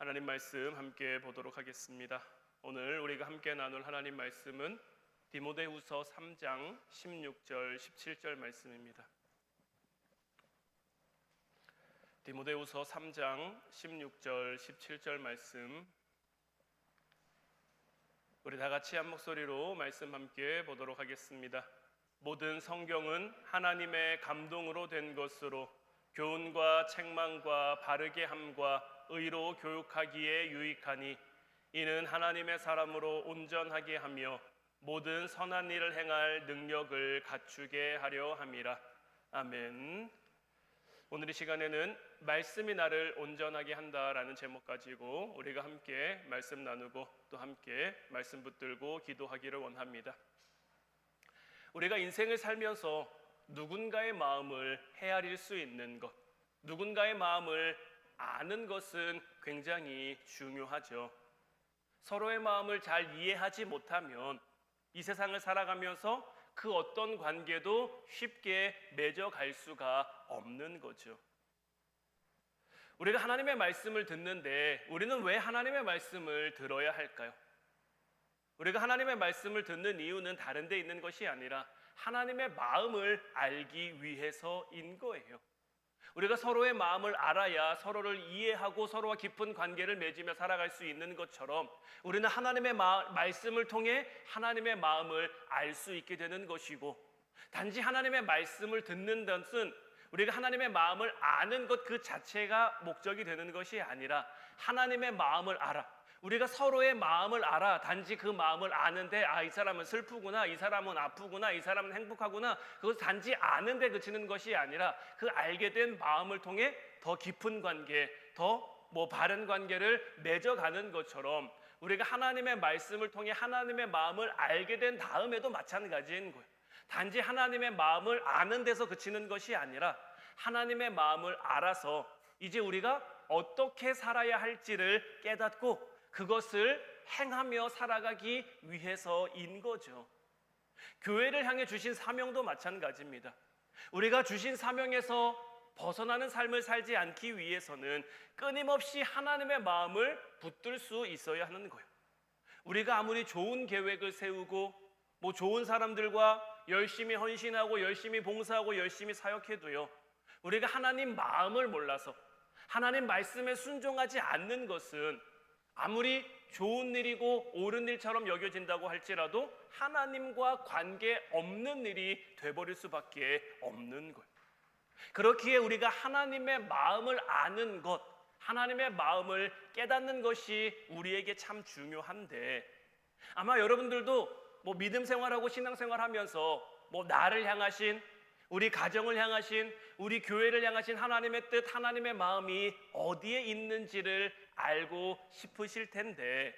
하나님 말씀 함께 보도록 하겠습니다. 오늘 우리가 함께 나눌 하나님 말씀은 디모데후서 3장 16절 17절 말씀입니다. 디모데후서 3장 16절 17절 말씀, 우리 다 같이 한 목소리로 말씀 함께 보도록 하겠습니다. 모든 성경은 하나님의 감동으로 된 것으로 교훈과 책망과 바르게 함과 의로 교육하기에 유익하니 이는 하나님의 사람으로 온전하게 하며 모든 선한 일을 행할 능력을 갖추게 하려 함이라. 아멘. 오늘 이 시간에는 말씀이 나를 온전하게 한다라는 제목 가지고 우리가 함께 말씀 나누고 또 함께 말씀 붙들고 기도하기를 원합니다. 우리가 인생을 살면서 누군가의 마음을 헤아릴 수 있는 것, 누군가의 마음을 아는 것은 굉장히 중요하죠. 서로의 마음을 잘 이해하지 못하면 이 세상을 살아가면서 그 어떤 관계도 쉽게 맺어갈 수가 없는 거죠. 우리가 하나님의 말씀을 듣는데 우리는 왜 하나님의 말씀을 들어야 할까요? 우리가 하나님의 말씀을 듣는 이유는 다른 데 있는 것이 아니라 하나님의 마음을 알기 위해서인 거예요. 우리가 서로의 마음을 알아야 서로를 이해하고 서로와 깊은 관계를 맺으며 살아갈 수 있는 것처럼 우리는 하나님의 말씀을 통해 하나님의 마음을 알 수 있게 되는 것이고, 단지 하나님의 말씀을 듣는 것은 우리가 하나님의 마음을 아는 것 그 자체가 목적이 되는 것이 아니라 하나님의 마음을 알아, 우리가 서로의 마음을 알아 단지 그 마음을 아는데 이 사람은 슬프구나, 이 사람은 아프구나, 이 사람은 행복하구나, 그것을 단지 아는데 그치는 것이 아니라 그 알게 된 마음을 통해 더 깊은 관계, 더 바른 관계를 맺어가는 것처럼 우리가 하나님의 말씀을 통해 하나님의 마음을 알게 된 다음에도 마찬가지인 거예요. 단지 하나님의 마음을 아는 데서 그치는 것이 아니라 하나님의 마음을 알아서 이제 우리가 어떻게 살아야 할지를 깨닫고 그것을 행하며 살아가기 위해서인 거죠. 교회를 향해 주신 사명도 마찬가지입니다. 우리가 주신 사명에서 벗어나는 삶을 살지 않기 위해서는 끊임없이 하나님의 마음을 붙들 수 있어야 하는 거예요. 우리가 아무리 좋은 계획을 세우고 좋은 사람들과 열심히 헌신하고 열심히 봉사하고 열심히 사역해도요, 우리가 하나님 마음을 몰라서 하나님 말씀에 순종하지 않는 것은 아무리 좋은 일이고 옳은 일처럼 여겨진다고 할지라도 하나님과 관계 없는 일이 돼버릴 수밖에 없는 거예요. 그렇기에 우리가 하나님의 마음을 아는 것, 하나님의 마음을 깨닫는 것이 우리에게 참 중요한데, 아마 여러분들도 믿음 생활하고 신앙 생활하면서 나를 향하신, 우리 가정을 향하신, 우리 교회를 향하신 하나님의 뜻, 하나님의 마음이 어디에 있는지를 알고 싶으실 텐데,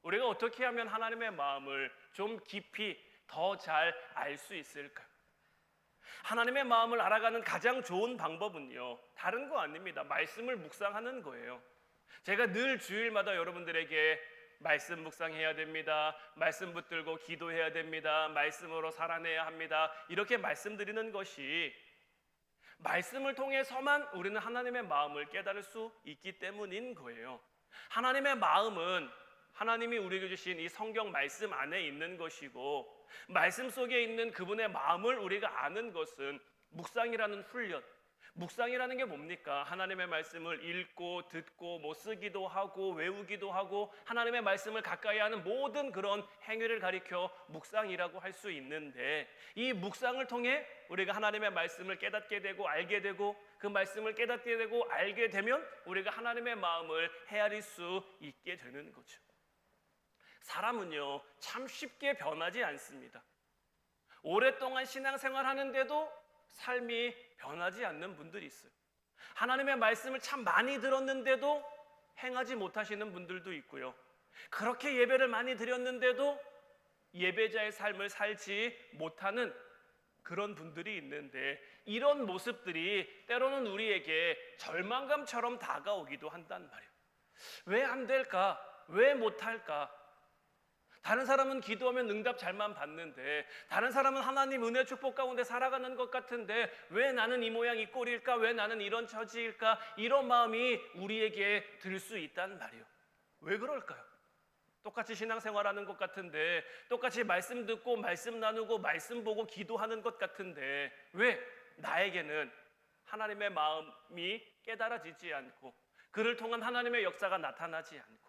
우리가 어떻게 하면 하나님의 마음을 좀 깊이 더 잘 알 수 있을까요? 하나님의 마음을 알아가는 가장 좋은 방법은요, 다른 거 아닙니다. 말씀을 묵상하는 거예요. 제가 늘 주일마다 여러분들에게 말씀 묵상해야 됩니다, 말씀 붙들고 기도해야 됩니다, 말씀으로 살아내야 합니다, 이렇게 말씀드리는 것이 말씀을 통해서만 우리는 하나님의 마음을 깨달을 수 있기 때문인 거예요. 하나님의 마음은 하나님이 우리에게 주신 이 성경 말씀 안에 있는 것이고, 말씀 속에 있는 그분의 마음을 우리가 아는 것은 묵상이라는 훈련, 묵상이라는 게 뭡니까? 하나님의 말씀을 읽고 듣고 쓰기도 하고 외우기도 하고 하나님의 말씀을 가까이 하는 모든 그런 행위를 가리켜 묵상이라고 할 수 있는데, 이 묵상을 통해 우리가 하나님의 말씀을 깨닫게 되고 알게 되고, 그 말씀을 깨닫게 되고 알게 되면 우리가 하나님의 마음을 헤아릴 수 있게 되는 거죠. 사람은요, 참 쉽게 변하지 않습니다. 오랫동안 신앙생활 하는데도 삶이 변하지 않는 분들이 있어요. 하나님의 말씀을 참 많이 들었는데도 행하지 못하시는 분들도 있고요, 그렇게 예배를 많이 드렸는데도 예배자의 삶을 살지 못하는 그런 분들이 있는데, 이런 모습들이 때로는 우리에게 절망감처럼 다가오기도 한단 말이에요. 왜 안 될까? 왜 못할까? 다른 사람은 기도하면 응답 잘만 받는데, 다른 사람은 하나님 은혜 축복 가운데 살아가는 것 같은데 왜 나는 이 모양 이 꼴일까? 왜 나는 이런 처지일까? 이런 마음이 우리에게 들 수 있단 말이에요. 왜 그럴까요? 똑같이 신앙생활하는 것 같은데, 똑같이 말씀 듣고 말씀 나누고 말씀 보고 기도하는 것 같은데 왜 나에게는 하나님의 마음이 깨달아지지 않고 그를 통한 하나님의 역사가 나타나지 않고,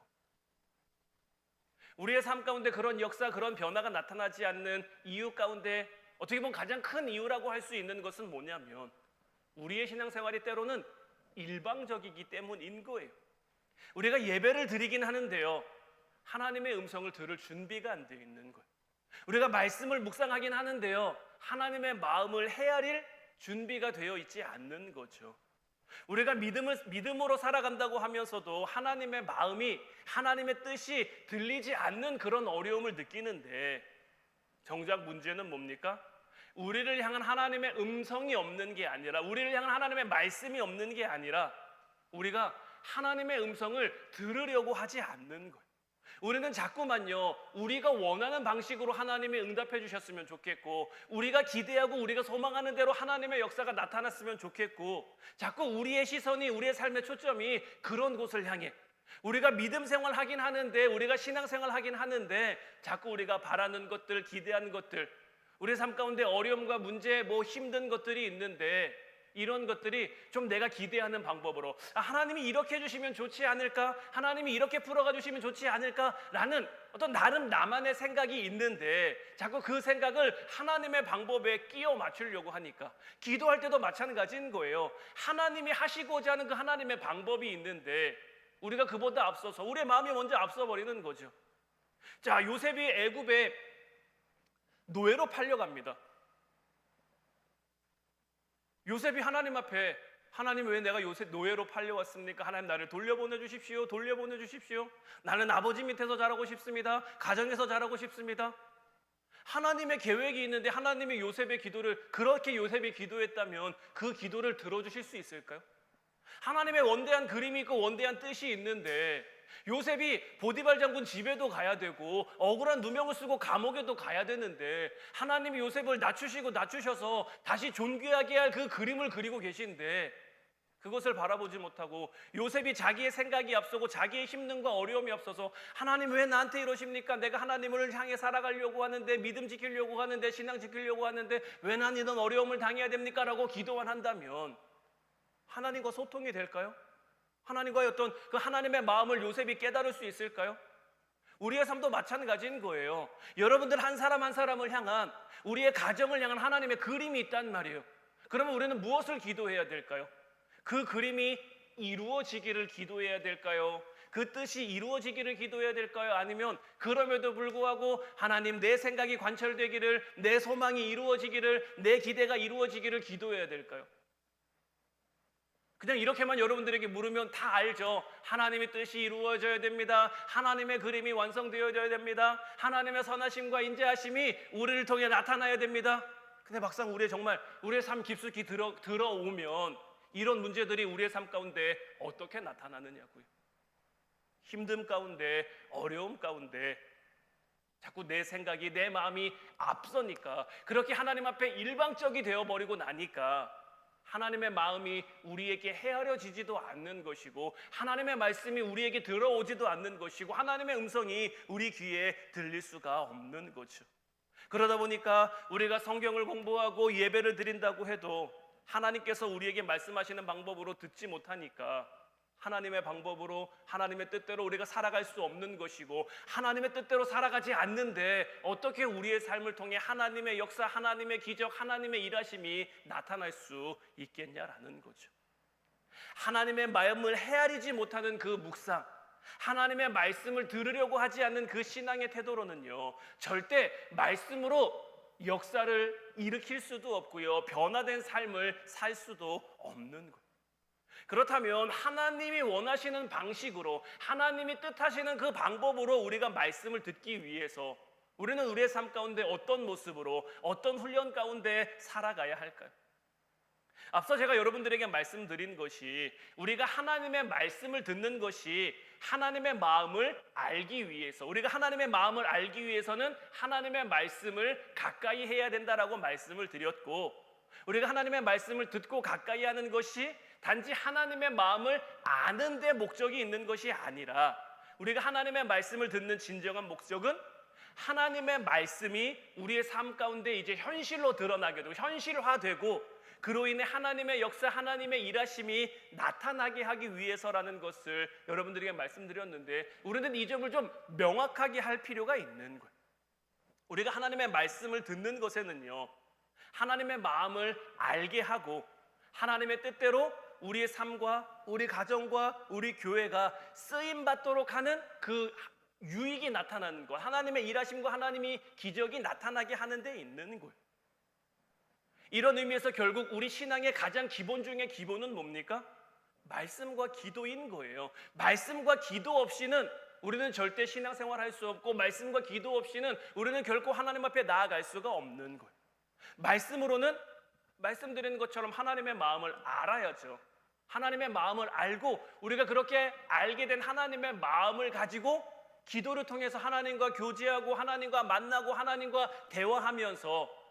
우리의 삶 가운데 그런 역사, 그런 변화가 나타나지 않는 이유 가운데 어떻게 보면 가장 큰 이유라고 할 수 있는 것은 뭐냐면, 우리의 신앙생활이 때로는 일방적이기 때문인 거예요. 우리가 예배를 드리긴 하는데요, 하나님의 음성을 들을 준비가 안 되어 있는 거예요. 우리가 말씀을 묵상하긴 하는데요, 하나님의 마음을 헤아릴 준비가 되어 있지 않는 거죠. 우리가 믿음으로 살아간다고 하면서도 하나님의 마음이, 하나님의 뜻이 들리지 않는 그런 어려움을 느끼는데, 정작 문제는 뭡니까? 우리를 향한 하나님의 음성이 없는 게 아니라, 우리를 향한 하나님의 말씀이 없는 게 아니라 우리가 하나님의 음성을 들으려고 하지 않는 거예요. 우리는 자꾸만요, 우리가 원하는 방식으로 하나님이 응답해 주셨으면 좋겠고, 우리가 기대하고 우리가 소망하는 대로 하나님의 역사가 나타났으면 좋겠고, 자꾸 우리의 시선이, 우리의 삶의 초점이 그런 곳을 향해, 우리가 믿음 생활 하긴 하는데, 우리가 신앙 생활 하긴 하는데 자꾸 우리가 바라는 것들, 기대하는 것들, 우리 삶 가운데 어려움과 문제, 힘든 것들이 있는데 이런 것들이 좀 내가 기대하는 방법으로, 하나님이 이렇게 해주시면 좋지 않을까? 하나님이 이렇게 풀어가 주시면 좋지 않을까? 라는 어떤 나름 나만의 생각이 있는데 자꾸 그 생각을 하나님의 방법에 끼워 맞추려고 하니까, 기도할 때도 마찬가지인 거예요. 하나님이 하시고자 하는 그 하나님의 방법이 있는데 우리가 그보다 앞서서 우리의 마음이 먼저 앞서버리는 거죠. 자, 요셉이 애굽에 노예로 팔려갑니다. 요셉이 하나님 앞에, 하나님 왜 내가 요셉 노예로 팔려왔습니까? 하나님 나를 돌려보내 주십시오. 돌려보내 주십시오. 나는 아버지 밑에서 자라고 싶습니다. 가정에서 자라고 싶습니다. 하나님의 계획이 있는데 하나님이 요셉의 기도를, 그렇게 요셉이 기도했다면 그 기도를 들어주실 수 있을까요? 하나님의 원대한 그림이 있고 원대한 뜻이 있는데 요셉이 보디발 장군 집에도 가야 되고 억울한 누명을 쓰고 감옥에도 가야 되는데 하나님이 요셉을 낮추셔서 다시 존귀하게 할 그 그림을 그리고 계신데 그것을 바라보지 못하고 요셉이 자기의 생각이 앞서고 자기의 힘듦과 어려움이 앞서서, 하나님 왜 나한테 이러십니까? 내가 하나님을 향해 살아가려고 하는데, 믿음 지키려고 하는데, 신앙 지키려고 하는데 왜 난 이런 어려움을 당해야 됩니까? 라고 기도만 한다면 하나님과 소통이 될까요? 하나님과의 어떤 그 하나님의 마음을 요셉이 깨달을 수 있을까요? 우리의 삶도 마찬가지인 거예요. 여러분들 한 사람 한 사람을 향한, 우리의 가정을 향한 하나님의 그림이 있단 말이에요. 그러면 우리는 무엇을 기도해야 될까요? 그 그림이 이루어지기를 기도해야 될까요? 그 뜻이 이루어지기를 기도해야 될까요? 아니면 그럼에도 불구하고 하나님, 내 생각이 관철되기를, 내 소망이 이루어지기를, 내 기대가 이루어지기를 기도해야 될까요? 그냥 이렇게만 여러분들에게 물으면 다 알죠. 하나님의 뜻이 이루어져야 됩니다. 하나님의 그림이 완성되어져야 됩니다. 하나님의 선하심과 인자하심이 우리를 통해 나타나야 됩니다. 근데 막상 우리의 삶 깊숙이 들어오면 이런 문제들이 우리의 삶 가운데 어떻게 나타나느냐고요. 힘듦 가운데, 어려움 가운데 자꾸 내 생각이, 내 마음이 앞서니까, 그렇게 하나님 앞에 일방적이 되어버리고 나니까 하나님의 마음이 우리에게 헤아려지지도 않는 것이고, 하나님의 말씀이 우리에게 들어오지도 않는 것이고, 하나님의 음성이 우리 귀에 들릴 수가 없는 거죠. 그러다 보니까 우리가 성경을 공부하고 예배를 드린다고 해도 하나님께서 우리에게 말씀하시는 방법으로 듣지 못하니까 하나님의 방법으로, 하나님의 뜻대로 우리가 살아갈 수 없는 것이고, 하나님의 뜻대로 살아가지 않는데 어떻게 우리의 삶을 통해 하나님의 역사, 하나님의 기적, 하나님의 일하심이 나타날 수 있겠냐라는 거죠. 하나님의 마음을 헤아리지 못하는 그 묵상, 하나님의 말씀을 들으려고 하지 않는 그 신앙의 태도로는요, 절대 말씀으로 역사를 일으킬 수도 없고요, 변화된 삶을 살 수도 없는 거예요. 그렇다면 하나님이 원하시는 방식으로, 하나님이 뜻하시는 그 방법으로 우리가 말씀을 듣기 위해서 우리는 우리의 삶 가운데 어떤 모습으로, 어떤 훈련 가운데 살아가야 할까요? 앞서 제가 여러분들에게 말씀드린 것이 우리가 하나님의 말씀을 듣는 것이 하나님의 마음을 알기 위해서, 우리가 하나님의 마음을 알기 위해서는 하나님의 말씀을 가까이 해야 된다라고 말씀을 드렸고, 우리가 하나님의 말씀을 듣고 가까이 하는 것이 단지 하나님의 마음을 아는 데 목적이 있는 것이 아니라, 우리가 하나님의 말씀을 듣는 진정한 목적은 하나님의 말씀이 우리의 삶 가운데 이제 현실로 드러나게 되고 현실화되고, 그로 인해 하나님의 역사, 하나님의 일하심이 나타나게 하기 위해서라는 것을 여러분들에게 말씀드렸는데, 우리는 이 점을 좀 명확하게 할 필요가 있는 거예요. 우리가 하나님의 말씀을 듣는 것에는요, 하나님의 마음을 알게 하고 하나님의 뜻대로 우리의 삶과 우리 가정과 우리 교회가 쓰임받도록 하는 그 유익이 나타나는 것, 하나님의 일하심과 하나님이 기적이 나타나게 하는 데 있는 거예요. 이런 의미에서 결국 우리 신앙의 가장 기본 중에 기본은 뭡니까? 말씀과 기도인 거예요. 말씀과 기도 없이는 우리는 절대 신앙생활 할 수 없고, 말씀과 기도 없이는 우리는 결코 하나님 앞에 나아갈 수가 없는 거예요. 말씀으로는 말씀드리는 것처럼 하나님의 마음을 알아야죠. 하나님의 마음을 알고, 우리가 그렇게 알게 된 하나님의 마음을 가지고 기도를 통해서 하나님과 교제하고 하나님과 만나고 하나님과 대화하면서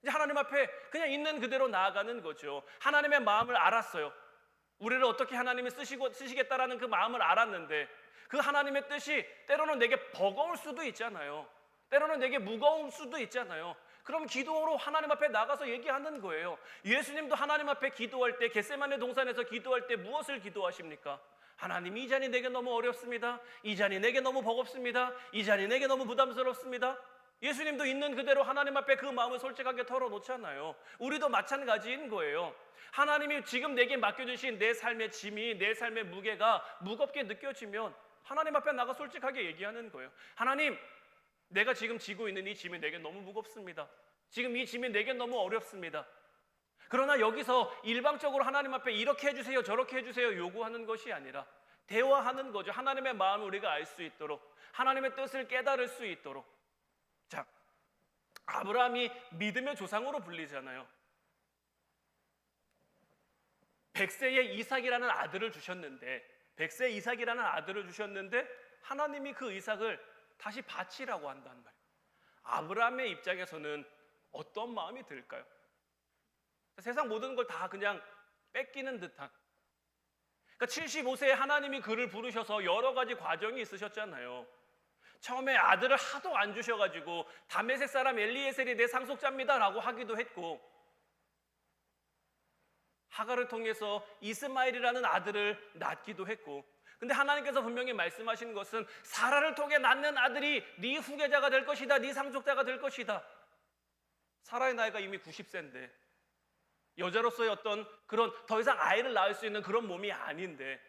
이제 하나님 앞에 그냥 있는 그대로 나아가는 거죠. 하나님의 마음을 알았어요. 우리를 어떻게 하나님이 쓰시겠다라는 그 마음을 알았는데, 그 하나님의 뜻이 때로는 내게 버거울 수도 있잖아요. 때로는 내게 무거울 수도 있잖아요. 그럼 기도로 하나님 앞에 나가서 얘기하는 거예요. 예수님도 하나님 앞에 기도할 때, 겟세마네 동산에서 기도할 때 무엇을 기도하십니까? 하나님, 이 잔이 내게 너무 어렵습니다. 이 잔이 내게 너무 버겁습니다. 이 잔이 내게 너무 부담스럽습니다. 예수님도 있는 그대로 하나님 앞에 그 마음을 솔직하게 털어놓잖아요. 우리도 마찬가지인 거예요. 하나님이 지금 내게 맡겨주신 내 삶의 짐이, 내 삶의 무게가 무겁게 느껴지면 하나님 앞에 나가 솔직하게 얘기하는 거예요. 하나님, 내가 지금 지고 있는 이 짐이 내게 너무 무겁습니다. 지금 이 짐이 내게 너무 어렵습니다. 그러나 여기서 일방적으로 하나님 앞에 이렇게 해주세요, 저렇게 해주세요 요구하는 것이 아니라 대화하는 거죠. 하나님의 마음을 우리가 알 수 있도록, 하나님의 뜻을 깨달을 수 있도록. 자, 아브라함이 믿음의 조상으로 불리잖아요. 100세의 이삭이라는 아들을 주셨는데, 100세 이삭이라는 아들을 주셨는데 하나님이 그 이삭을 다시 바치라고 한단 말이에요. 아브라함의 입장에서는 어떤 마음이 들까요? 세상 모든 걸 다 그냥 뺏기는 듯한. 그러니까 75세에 하나님이 그를 부르셔서 여러 가지 과정이 있으셨잖아요. 처음에 아들을 하도 안 주셔가지고 다메섹 사람 엘리에셀이 내 상속자입니다 라고 하기도 했고, 하갈을 통해서 이스마엘이라는 아들을 낳기도 했고, 근데 하나님께서 분명히 말씀하신 것은 사라를 통해 낳는 아들이 네 후계자가 될 것이다, 네 상속자가 될 것이다. 사라의 나이가 이미 90세인데 여자로서의 어떤 그런 더 이상 아이를 낳을 수 있는 그런 몸이 아닌데,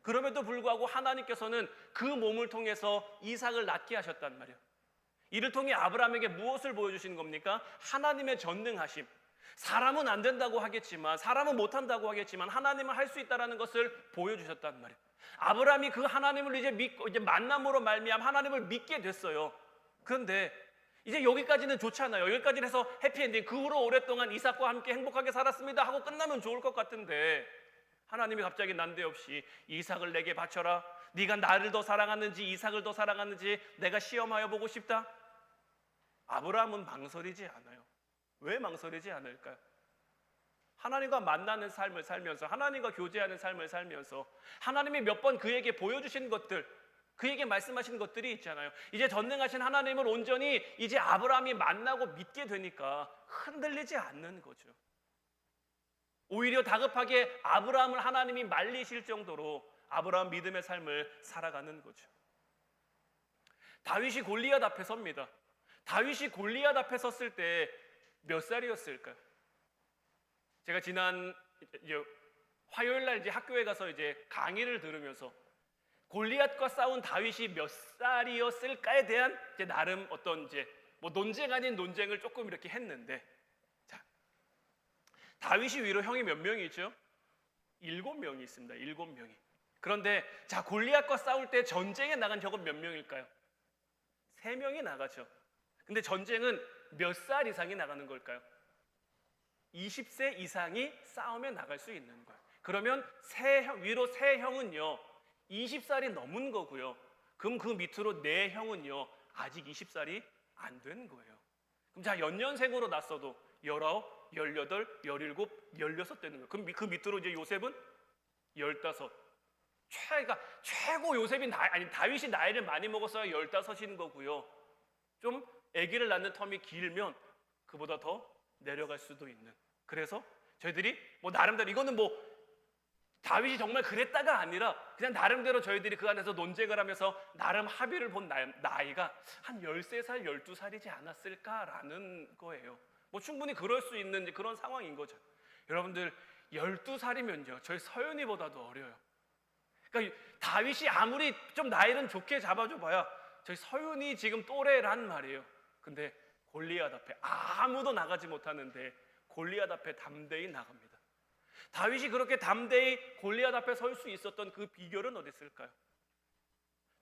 그럼에도 불구하고 하나님께서는 그 몸을 통해서 이삭을 낳게 하셨단 말이에요. 이를 통해 아브라함에게 무엇을 보여주신 겁니까? 하나님의 전능하심. 사람은 안 된다고 하겠지만, 사람은 못한다고 하겠지만 하나님은 할 수 있다는 것을 보여주셨단 말이에요. 아브라함이 그 하나님을 이제 믿고, 이제 만남으로 말미암아 하나님을 믿게 됐어요. 그런데 이제 여기까지는 좋잖아요. 여기까지는 해서 해피엔딩, 그 후로 오랫동안 이삭과 함께 행복하게 살았습니다 하고 끝나면 좋을 것 같은데, 하나님이 갑자기 난데없이 이삭을 내게 바쳐라. 네가 나를 더 사랑하는지 이삭을 더 사랑하는지 내가 시험하여 보고 싶다. 아브라함은 망설이지 않아요. 왜 망설이지 않을까요? 하나님과 만나는 삶을 살면서, 하나님과 교제하는 삶을 살면서 하나님이 몇 번 그에게 보여주신 것들, 그에게 말씀하신 것들이 있잖아요. 이제 전능하신 하나님을 온전히 이제 아브라함이 만나고 믿게 되니까 흔들리지 않는 거죠. 오히려 다급하게 아브라함을 하나님이 말리실 정도로 아브라함 믿음의 삶을 살아가는 거죠. 다윗이 골리앗 앞에 섭니다. 다윗이 골리앗 앞에 섰을 때 몇 살이었을까요? 제가 지난 화요일 날 이제 학교에 가서 이제 강의를 들으면서 골리앗과 싸운 다윗이 몇 살이었을까에 대한 이제 나름 어떤 이제 뭐 논쟁 아닌 논쟁을 조금 이렇게 했는데, 자, 다윗이 위로 형이 몇 명이죠? 7명이 있습니다. 7명이. 그런데 자, 골리앗과 싸울 때 전쟁에 나간 적은 몇 명일까요? 3명이 나가죠. 근데 전쟁은 몇 살 이상이 나가는 걸까요? 20세 이상이 싸움에 나갈 수 있는 거예요. 그러면 위로 세 형은요 20살이 넘은 거고요. 그럼 그 밑으로 네 형은요 아직 20살이 안 된 거예요. 그럼 자 연년생으로 났어도 19, 18, 17, 16 되는 거예요. 그럼 그 밑으로 이제 요셉은 15. 최고 요셉이 다윗이 나이를 많이 먹었어야 15인 거고요. 좀 아기를 낳는 텀이 길면 그보다 더 내려갈 수도 있는. 그래서 저희들이 뭐 나름대로 이거는 뭐 다윗이 정말 그랬다가 아니라 그냥 나름대로 저희들이 그 안에서 논쟁을 하면서 나름 합의를 본 나이가 한 13살, 12살이지 않았을까라는 거예요. 뭐 충분히 그럴 수 있는 그런 상황인 거죠. 여러분들 12살이면요 저희 서윤이보다도 어려요. 그러니까 다윗이 아무리 좀 나이는 좋게 잡아줘봐야 저희 서윤이 지금 또래란 말이에요. 근데 골리앗 앞에 아무도 나가지 못하는데 골리앗 앞에 담대히 나갑니다. 다윗이 그렇게 담대히 골리앗 앞에 설 수 있었던 그 비결은 어디 있을까요?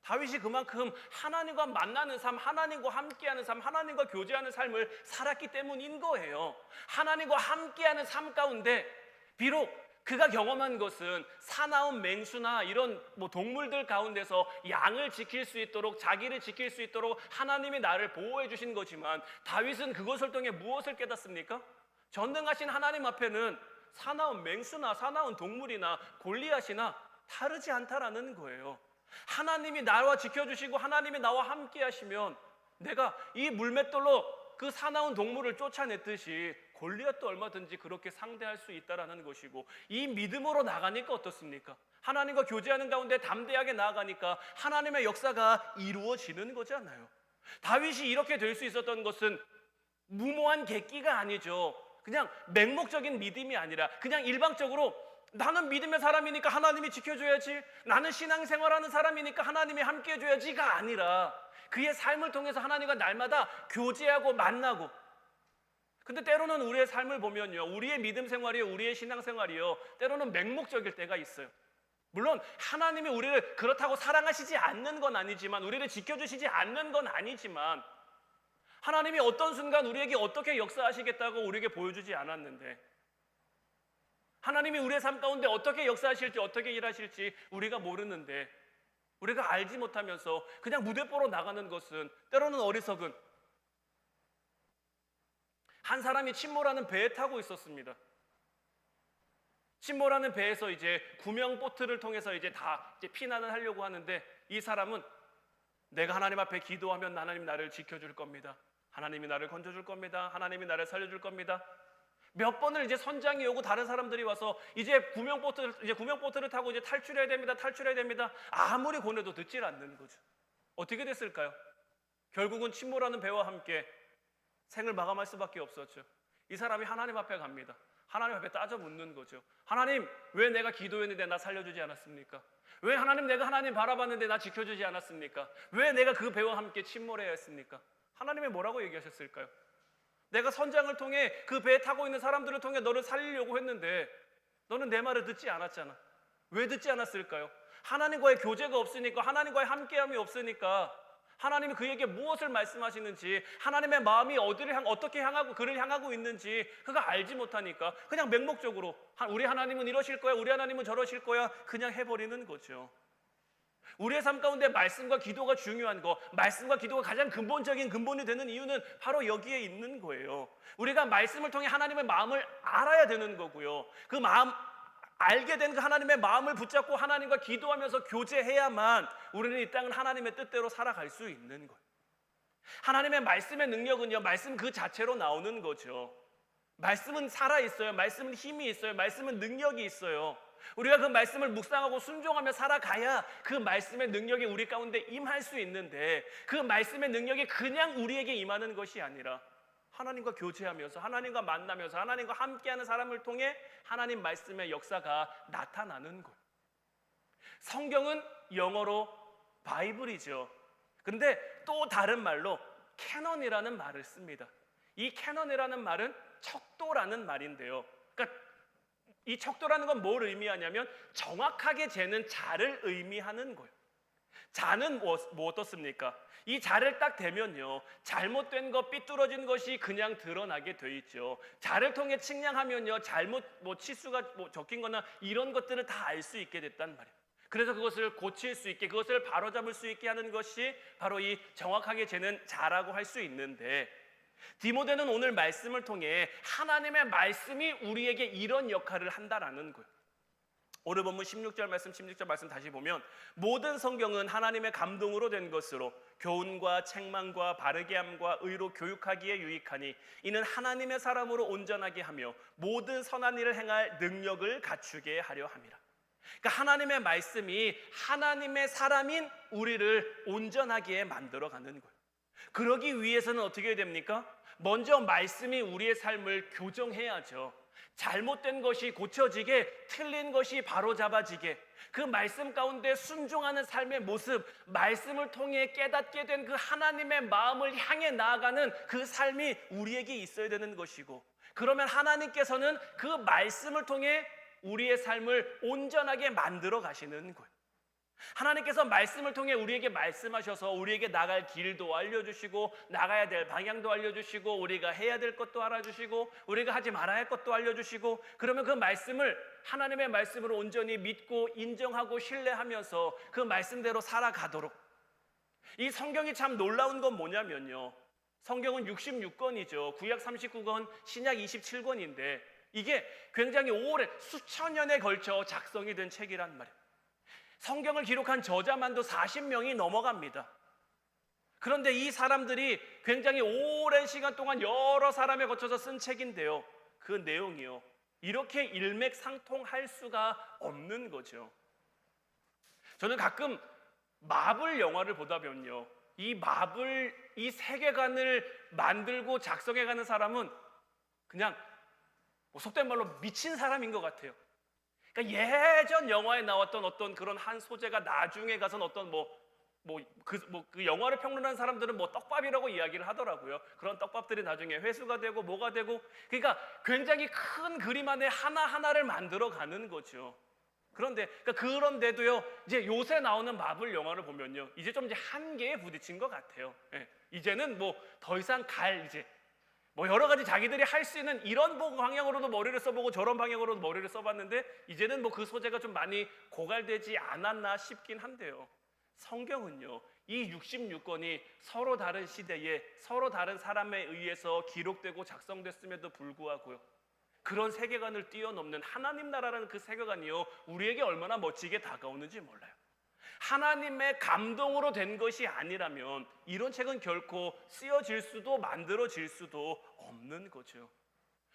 다윗이 그만큼 하나님과 만나는 삶, 하나님과 함께하는 삶, 하나님과 교제하는 삶을 살았기 때문인 거예요. 하나님과 함께하는 삶 가운데 비록 그가 경험한 것은 사나운 맹수나 이런 뭐 동물들 가운데서 양을 지킬 수 있도록 자기를 지킬 수 있도록 하나님이 나를 보호해 주신 거지만 다윗은 그것을 통해 무엇을 깨닫습니까? 전능하신 하나님 앞에는 사나운 맹수나 사나운 동물이나 골리앗이나 다르지 않다라는 거예요. 하나님이 나와 지켜주시고 하나님이 나와 함께 하시면 내가 이 물맷돌로 그 사나운 동물을 쫓아냈듯이 골리앗도 얼마든지 그렇게 상대할 수 있다라는 것이고, 이 믿음으로 나가니까 어떻습니까? 하나님과 교제하는 가운데 담대하게 나아가니까 하나님의 역사가 이루어지는 거잖아요. 다윗이 이렇게 될 수 있었던 것은 무모한 객기가 아니죠. 그냥 맹목적인 믿음이 아니라 그냥 일방적으로 나는 믿음의 사람이니까 하나님이 지켜줘야지, 나는 신앙생활하는 사람이니까 하나님이 함께 해줘야지가 아니라 그의 삶을 통해서 하나님과 날마다 교제하고 만나고. 근데 때로는 우리의 삶을 보면요, 우리의 믿음 생활이요, 우리의 신앙생활이요, 때로는 맹목적일 때가 있어요. 물론 하나님이 우리를 그렇다고 사랑하시지 않는 건 아니지만, 우리를 지켜주시지 않는 건 아니지만, 하나님이 어떤 순간 우리에게 어떻게 역사하시겠다고 우리에게 보여주지 않았는데, 하나님이 우리의 삶 가운데 어떻게 역사하실지 어떻게 일하실지 우리가 모르는데, 우리가 알지 못하면서 그냥 무대뽀로 나가는 것은 때로는 어리석은. 한 사람이 침몰하는 배에 타고 있었습니다. 침몰하는 배에서 이제 구명보트를 통해서 이제 피난을 하려고 하는데, 이 사람은 내가 하나님 앞에 기도하면 하나님 나를 지켜줄 겁니다. 하나님이 나를 건져줄 겁니다. 하나님이 나를 살려줄 겁니다. 몇 번을 이제 선장이 오고 다른 사람들이 와서 이제 구명보트를 타고 이제 탈출해야 됩니다. 탈출해야 됩니다. 아무리 권해도 듣질 않는 거죠. 어떻게 됐을까요? 결국은 침몰하는 배와 함께 생을 마감할 수밖에 없었죠. 이 사람이 하나님 앞에 갑니다. 하나님 앞에 따져 묻는 거죠. 하나님, 왜 내가 기도했는데 나 살려주지 않았습니까? 왜 하나님, 내가 하나님 바라봤는데 나 지켜주지 않았습니까? 왜 내가 그 배와 함께 침몰해야 했습니까? 하나님이 뭐라고 얘기하셨을까요? 내가 선장을 통해 그 배에 타고 있는 사람들을 통해 너를 살리려고 했는데 너는 내 말을 듣지 않았잖아. 왜 듣지 않았을까요? 하나님과의 교제가 없으니까, 하나님과의 함께함이 없으니까, 하나님이 그에게 무엇을 말씀하시는지, 하나님의 마음이 어떻게 향하고 그를 향하고 있는지 그가 알지 못하니까 그냥 맹목적으로 우리 하나님은 이러실 거야, 우리 하나님은 저러실 거야, 그냥 해버리는 거죠. 우리의 삶 가운데 말씀과 기도가 중요한 거, 말씀과 기도가 가장 근본적인 근본이 되는 이유는 바로 여기에 있는 거예요. 우리가 말씀을 통해 하나님의 마음을 알아야 되는 거고요, 그 마음 알게 된 그 하나님의 마음을 붙잡고 하나님과 기도하면서 교제해야만 우리는 이 땅은 하나님의 뜻대로 살아갈 수 있는 거예요. 하나님의 말씀의 능력은요, 말씀 그 자체로 나오는 거죠. 말씀은 살아있어요. 말씀은 힘이 있어요. 말씀은 능력이 있어요. 우리가 그 말씀을 묵상하고 순종하며 살아가야 그 말씀의 능력이 우리 가운데 임할 수 있는데, 그 말씀의 능력이 그냥 우리에게 임하는 것이 아니라 하나님과 교제하면서, 하나님과 만나면서, 하나님과 함께하는 사람을 통해 하나님 말씀의 역사가 나타나는 것. 성경은 영어로 바이블이죠. 그런데 또 다른 말로 캐넌이라는 말을 씁니다. 이 캐넌이라는 말은 척도라는 말인데요, 그러니까 이 척도라는 건 뭘 의미하냐면 정확하게 재는 자를 의미하는 거예요. 자는 뭐 어떻습니까? 이 자를 딱 대면요, 잘못된 것, 삐뚤어진 것이 그냥 드러나게 돼 있죠. 자를 통해 측량하면요, 잘못 치수가 적힌 거나 이런 것들을 다 알 수 있게 됐단 말이에요. 그래서 그것을 고칠 수 있게, 그것을 바로잡을 수 있게 하는 것이 바로 이 정확하게 재는 자라고 할 수 있는데, 디모데는 오늘 말씀을 통해 하나님의 말씀이 우리에게 이런 역할을 한다라는 거예요. 오늘 본문 16절 말씀 다시 보면, 모든 성경은 하나님의 감동으로 된 것으로 교훈과 책망과 바르게 함과 의로 교육하기에 유익하니 이는 하나님의 사람으로 온전하게 하며 모든 선한 일을 행할 능력을 갖추게 하려 함이라. 그러니까 하나님의 말씀이 하나님의 사람인 우리를 온전하게 만들어가는 거예요. 그러기 위해서는 어떻게 해야 됩니까? 먼저 말씀이 우리의 삶을 교정해야죠. 잘못된 것이 고쳐지게, 틀린 것이 바로잡아지게, 그 말씀 가운데 순종하는 삶의 모습, 말씀을 통해 깨닫게 된 그 하나님의 마음을 향해 나아가는 그 삶이 우리에게 있어야 되는 것이고, 그러면 하나님께서는 그 말씀을 통해 우리의 삶을 온전하게 만들어 가시는 거예요. 하나님께서 말씀을 통해 우리에게 말씀하셔서 우리에게 나갈 길도 알려주시고, 나가야 될 방향도 알려주시고, 우리가 해야 될 것도 알아주시고, 우리가 하지 말아야 할 것도 알려주시고, 그러면 그 말씀을 하나님의 말씀으로 온전히 믿고 인정하고 신뢰하면서 그 말씀대로 살아가도록. 이 성경이 참 놀라운 건 뭐냐면요, 성경은 66권이죠. 구약 39권, 신약 27권인데 이게 굉장히 오래, 수천 년에 걸쳐 작성이 된 책이란 말이에요. 성경을 기록한 저자만도 40명이 넘어갑니다. 그런데 이 사람들이 굉장히 오랜 시간 동안 여러 사람에 거쳐서 쓴 책인데요, 그 내용이요, 이렇게 일맥상통할 수가 없는 거죠. 저는 가끔 마블 영화를 보다 보면요, 이 세계관을 만들고 작성해가는 사람은 그냥 속된 말로 미친 사람인 것 같아요. 그러니까 예전 영화에 나왔던 어떤 그런 한 소재가 나중에 가서는 어떤 그 영화를 평론하는 사람들은 떡밥이라고 이야기를 하더라고요. 그런 떡밥들이 나중에 회수가 되고 뭐가 되고, 그러니까 굉장히 큰 그림 안에 하나하나를 만들어 가는 거죠. 그런데도요, 이제 요새 나오는 마블 영화를 보면요, 이제 좀 한계에 부딪힌 것 같아요. 이제는 더 이상 여러 가지 자기들이 할 수 있는 이런 방향으로도 머리를 써보고 저런 방향으로도 머리를 써봤는데, 이제는 그 소재가 좀 많이 고갈되지 않았나 싶긴 한데요, 성경은요, 이 66권이 서로 다른 시대에 서로 다른 사람에 의해서 기록되고 작성됐음에도 불구하고요, 그런 세계관을 뛰어넘는 하나님 나라라는 그 세계관이요, 우리에게 얼마나 멋지게 다가오는지 몰라요. 하나님의 감동으로 된 것이 아니라면 이런 책은 결코 쓰여질 수도 만들어질 수도 없는 거죠.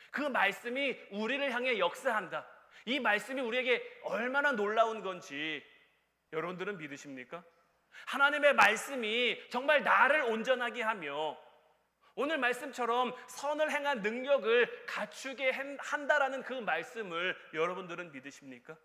그 말씀이 우리를 향해 역사한다. 이 말씀이 우리에게 얼마나 놀라운 건지 여러분들은 믿으십니까? 하나님의 말씀이 정말 나를 온전하게 하며 오늘 말씀처럼 선을 행한 능력을 갖추게 한다라는 그 말씀을 여러분들은 믿으십니까?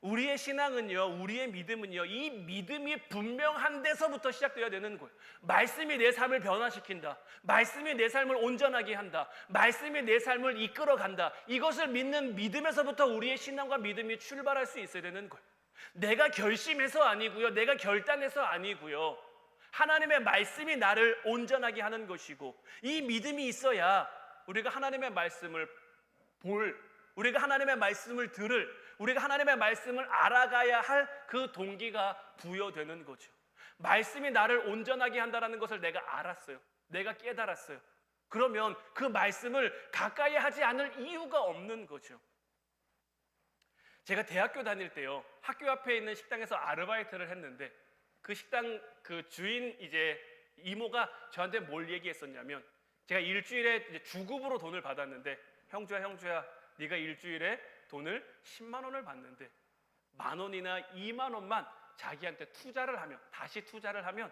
우리의 신앙은요, 우리의 믿음은요, 이 믿음이 분명한 데서부터 시작되어야 되는 거예요. 말씀이 내 삶을 변화시킨다, 말씀이 내 삶을 온전하게 한다, 말씀이 내 삶을 이끌어간다, 이것을 믿는 믿음에서부터 우리의 신앙과 믿음이 출발할 수 있어야 되는 거예요. 내가 결심해서 아니고요, 내가 결단해서 아니고요, 하나님의 말씀이 나를 온전하게 하는 것이고, 이 믿음이 있어야 우리가 하나님의 말씀을 우리가 하나님의 말씀을 우리가 하나님의 말씀을 알아가야 할 그 동기가 부여되는 거죠. 말씀이 나를 온전하게 한다는 것을 내가 알았어요. 내가 깨달았어요. 그러면 그 말씀을 가까이 하지 않을 이유가 없는 거죠. 제가 대학교 다닐 때요, 학교 앞에 있는 식당에서 아르바이트를 했는데, 그 식당 그 주인 이모가 저한테 뭘 얘기했었냐면, 제가 일주일에 이제 주급으로 돈을 받았는데, 형주야 네가 일주일에 돈을 10만 원을 받는데 10,000원이나 2만 원만 자기한테 다시 투자를 하면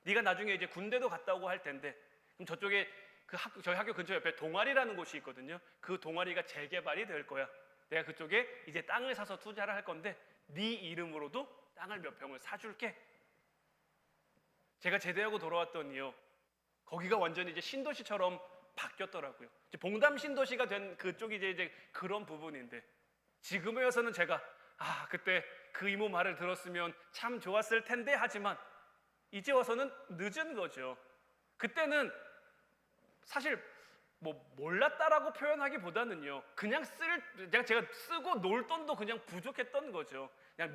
네가 나중에 이제 군대도 갔다 오고 할 텐데, 그럼 저쪽에 저희 학교 근처 옆에 동아리라는 곳이 있거든요. 그 동아리가 재개발이 될 거야. 내가 그쪽에 이제 땅을 사서 투자를 할 건데 네 이름으로도 땅을 몇 평을 사줄게. 제가 제대하고 돌아왔더니요, 거기가 완전히 이제 신도시처럼 바뀌었더라고요. 이제 봉담 신도시가 된 그쪽이 이제 그런 부분인데, 지금에 와서는 제가 그때 그 이모 말을 들었으면 참 좋았을 텐데 하지만 이제 와서는 늦은 거죠. 그때는 사실 뭐 몰랐다라고 표현하기보다는요, 그냥 제가 쓰고 놀 돈도 그냥 부족했던 거죠. 그냥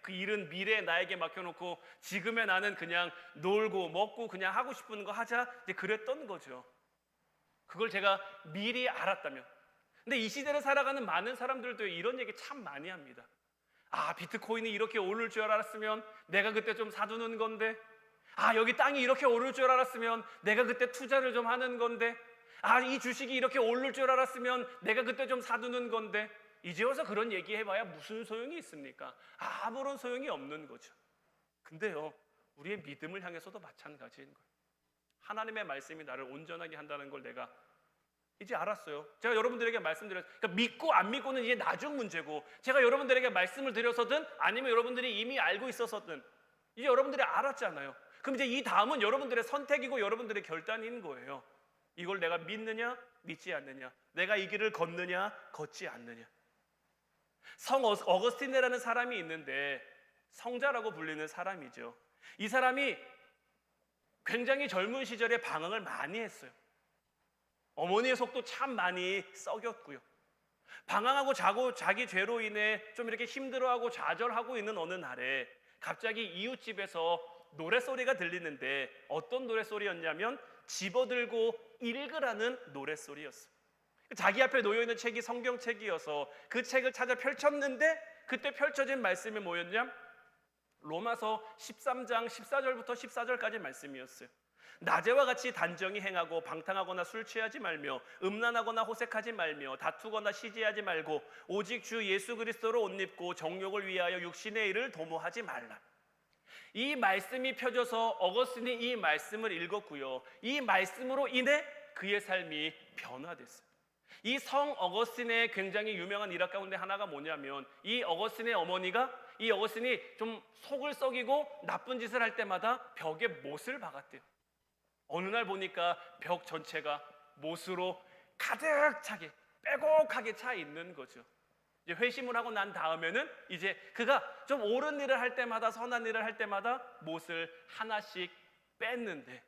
그 일은 미래에 나에게 맡겨놓고 지금의 나는 그냥 놀고 먹고 그냥 하고 싶은 거 하자, 이제 그랬던 거죠. 그걸 제가 미리 알았다면. 근데 이 시대를 살아가는 많은 사람들도 이런 얘기 참 많이 합니다. 비트코인이 이렇게 오를 줄 알았으면 내가 그때 좀 사두는 건데, 여기 땅이 이렇게 오를 줄 알았으면 내가 그때 투자를 좀 하는 건데, 이 주식이 이렇게 오를 줄 알았으면 내가 그때 좀 사두는 건데, 이제 와서 그런 얘기 해봐야 무슨 소용이 있습니까? 아무런 소용이 없는 거죠. 근데요, 우리의 믿음을 향해서도 마찬가지인 거예요. 하나님의 말씀이 나를 온전하게 한다는 걸 내가 이제 알았어요. 제가 여러분들에게 말씀드렸어요. 그러니까 믿고 안 믿고는 이제 나중 문제고, 제가 여러분들에게 말씀을 드려서든 아니면 여러분들이 이미 알고 있었든 이제 여러분들이 알았잖아요. 그럼 이제 이 다음은 여러분들의 선택이고 여러분들의 결단인 거예요. 이걸 내가 믿느냐 믿지 않느냐, 내가 이 길을 걷느냐 걷지 않느냐. 성 어거스틴이라는 사람이 있는데, 성자라고 불리는 사람이죠. 이 사람이 굉장히 젊은 시절에 방황을 많이 했어요. 어머니의 속도 참 많이 썩였고요. 방황하고 자기 죄로 인해 좀 이렇게 힘들어하고 좌절하고 있는 어느 날에 갑자기 이웃집에서 노랫소리가 들리는데, 어떤 노랫소리였냐면 집어들고 읽으라는 노랫소리였어요. 자기 앞에 놓여있는 책이 성경책이어서 그 책을 찾아 펼쳤는데, 그때 펼쳐진 말씀이 뭐였냐? 로마서 13장 14절부터 14절까지 말씀이었어요. 낮에와 같이 단정히 행하고 방탕하거나 술 취하지 말며 음란하거나 호색하지 말며 다투거나 시기하지 말고 오직 주 예수 그리스도로 옷 입고 정욕을 위하여 육신의 일을 도모하지 말라. 이 말씀이 펴져서 어거스틴이 이 말씀을 읽었고요. 이 말씀으로 인해 그의 삶이 변화됐어요. 이 성 어거스틴의 굉장히 유명한 일화 가운데 하나가 뭐냐면, 이 어거스틴의 어머니가 이 어거스틴이 좀 속을 썩이고 나쁜 짓을 할 때마다 벽에 못을 박았대요. 어느 날 보니까 벽 전체가 못으로 가득 차게, 빼곡하게 차 있는 거죠. 이제 회심을 하고 난 다음에는 이제 그가 좀 옳은 일을 할 때마다, 선한 일을 할 때마다 못을 하나씩 뺐는데,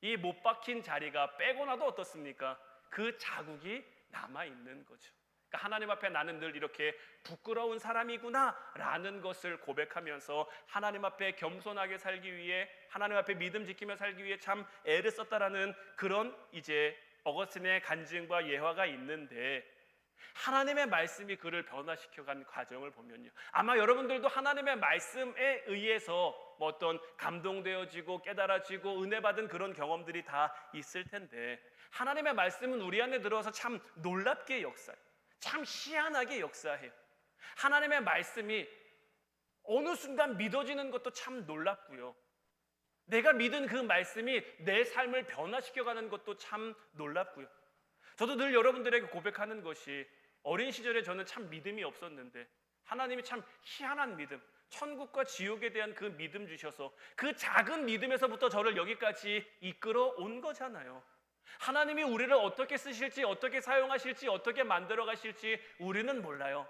이 못 박힌 자리가 빼고 나도 어떻습니까? 그 자국이 남아있는 거죠. 그러니까 하나님 앞에 나는 늘 이렇게 부끄러운 사람이구나 라는 것을 고백하면서 하나님 앞에 겸손하게 살기 위해, 하나님 앞에 믿음 지키며 살기 위해 참 애를 썼다라는 그런 이제 어거스틴의 간증과 예화가 있는데, 하나님의 말씀이 그를 변화시켜간 과정을 보면요, 아마 여러분들도 하나님의 말씀에 의해서 뭐 어떤 감동되어지고 깨달아지고 은혜 받은 그런 경험들이 다 있을 텐데, 하나님의 말씀은 우리 안에 들어와서 참 놀랍게 역사해요. 참 희한하게 역사해요. 하나님의 말씀이 어느 순간 믿어지는 것도 참 놀랍고요, 내가 믿은 그 말씀이 내 삶을 변화시켜가는 것도 참 놀랍고요. 저도 늘 여러분들에게 고백하는 것이, 어린 시절에 저는 참 믿음이 없었는데 하나님이 참 희한한 믿음, 천국과 지옥에 대한 그 믿음 주셔서 그 작은 믿음에서부터 저를 여기까지 이끌어 온 거잖아요. 하나님이 우리를 어떻게 쓰실지, 어떻게 사용하실지, 어떻게 만들어 가실지 우리는 몰라요.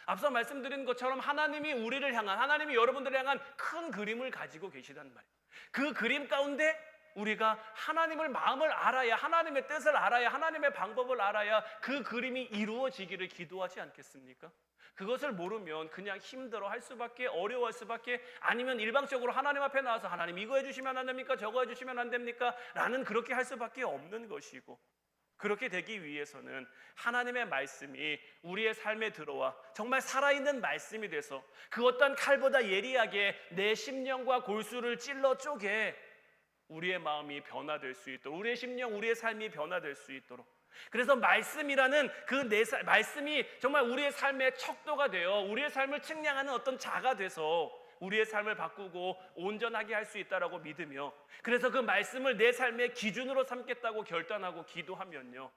앞서 말씀드린 것처럼 하나님이 우리를 향한, 하나님이 여러분들을 향한 큰 그림을 가지고 계시단 말이에요. 그 그림 가운데 우리가 하나님을 마음을 알아야, 하나님의 뜻을 알아야, 하나님의 방법을 알아야 그 그림이 이루어지기를 기도하지 않겠습니까? 그것을 모르면 그냥 힘들어할 수밖에, 어려워할 수밖에, 아니면 일방적으로 하나님 앞에 나와서 하나님 이거 해주시면 안 됩니까? 저거 해주시면 안 됩니까? 라는 그렇게 할 수밖에 없는 것이고, 그렇게 되기 위해서는 하나님의 말씀이 우리의 삶에 들어와 정말 살아있는 말씀이 돼서 그 어떤 칼보다 예리하게 내 심령과 골수를 찔러 쪼개 우리의 마음이 변화될 수 있도록, 우리의 심령, 우리의 삶이 변화될 수 있도록, 그래서 말씀이라는 말씀이 정말 우리의 삶의 척도가 되어 우리의 삶을 측량하는 어떤 자가 돼서 우리의 삶을 바꾸고 온전하게 할 수 있다라고 믿으며, 그래서 그 말씀을 내 삶의 기준으로 삼겠다고 결단하고 기도하면요,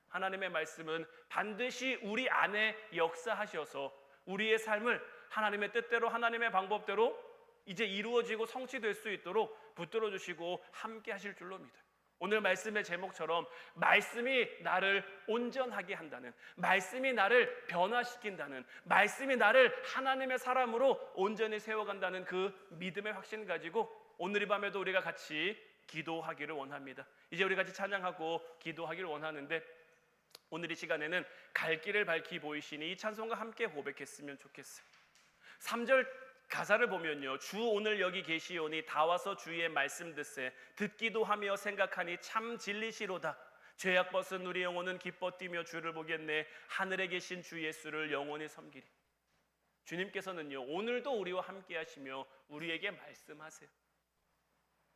하나님의 말씀은 반드시 우리 안에 역사하셔서 우리의 삶을 하나님의 뜻대로, 하나님의 방법대로 이제 이루어지고 성취될 수 있도록 붙들어 주시고 함께 하실 줄로 믿어요. 오늘 말씀의 제목처럼 말씀이 나를 온전하게 한다는, 말씀이 나를 변화시킨다는, 말씀이 나를 하나님의 사람으로 온전히 세워간다는 그 믿음의 확신 가지고 오늘 이 밤에도 우리가 같이 기도하기를 원합니다. 이제 우리 같이 찬양하고 기도하기를 원하는데, 오늘 이 시간에는 갈 길을 밝히 보이시니 이 찬송과 함께 고백했으면 좋겠어요. 3절 가사를 보면요, 주 오늘 여기 계시오니 다 와서 주의 말씀 듣세, 듣기도 하며 생각하니 참 진리시로다. 죄악 벗은 우리 영혼은 기뻐 뛰며 주를 보겠네. 하늘에 계신 주 예수를 영원히 섬기리. 주님께서는요, 오늘도 우리와 함께 하시며 우리에게 말씀하세요.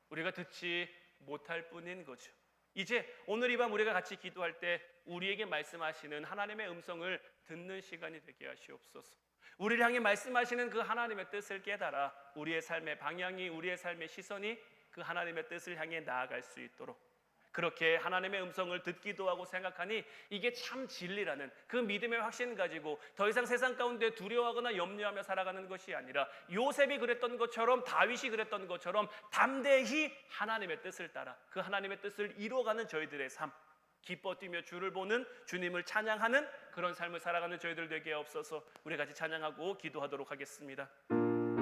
우리가 듣지 못할 뿐인 거죠. 이제 오늘 이 밤 우리가 같이 기도할 때 우리에게 말씀하시는 하나님의 음성을 듣는 시간이 되게 하시옵소서. 우리를 향해 말씀하시는 그 하나님의 뜻을 깨달아 우리의 삶의 방향이, 우리의 삶의 시선이 그 하나님의 뜻을 향해 나아갈 수 있도록, 그렇게 하나님의 음성을 듣기도 하고 생각하니 이게 참 진리라는 그 믿음의 확신 가지고 더 이상 세상 가운데 두려워하거나 염려하며 살아가는 것이 아니라 요셉이 그랬던 것처럼, 다윗이 그랬던 것처럼 담대히 하나님의 뜻을 따라 그 하나님의 뜻을 이루어가는 저희들의 삶, 기뻐 뛰며 주를 보는, 주님을 찬양하는 그런 삶을 살아가는 저희들 되게 없어서 우리 같이 찬양하고 기도하도록 하겠습니다.